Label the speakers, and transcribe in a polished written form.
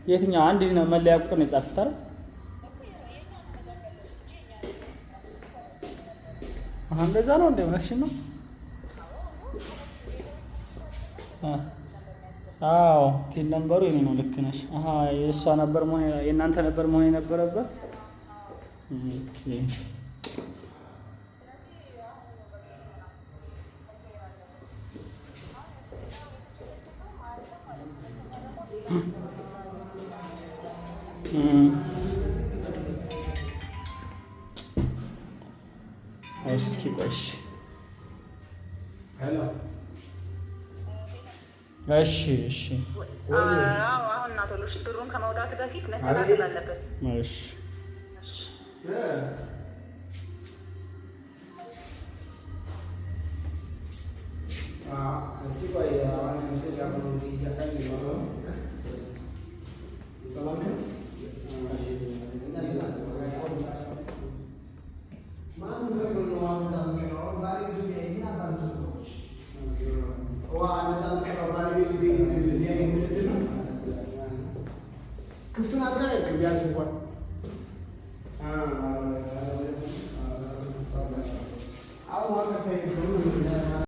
Speaker 1: የትኛው አንድ ነው መለያ ቁጥር ነው የጻፍኩት አይደል? እንደዛ ነው እንደ እውነትሽን ነው? አዎ ቲን ነምበሩ የኔ ነው። ልክ ነሽ። የእሷ ነበር መሆን የእናንተ ነበር መሆን የነበረበት። ኦኬ እስኪ ቆይሽ። እሺ
Speaker 2: አሁን እናቶ ብሩን ከመውጣት በፊት መስተካከል አለበት።
Speaker 1: እሺ
Speaker 3: ክፍቱን አድርጋ ቢያንስ እንኳን አሁን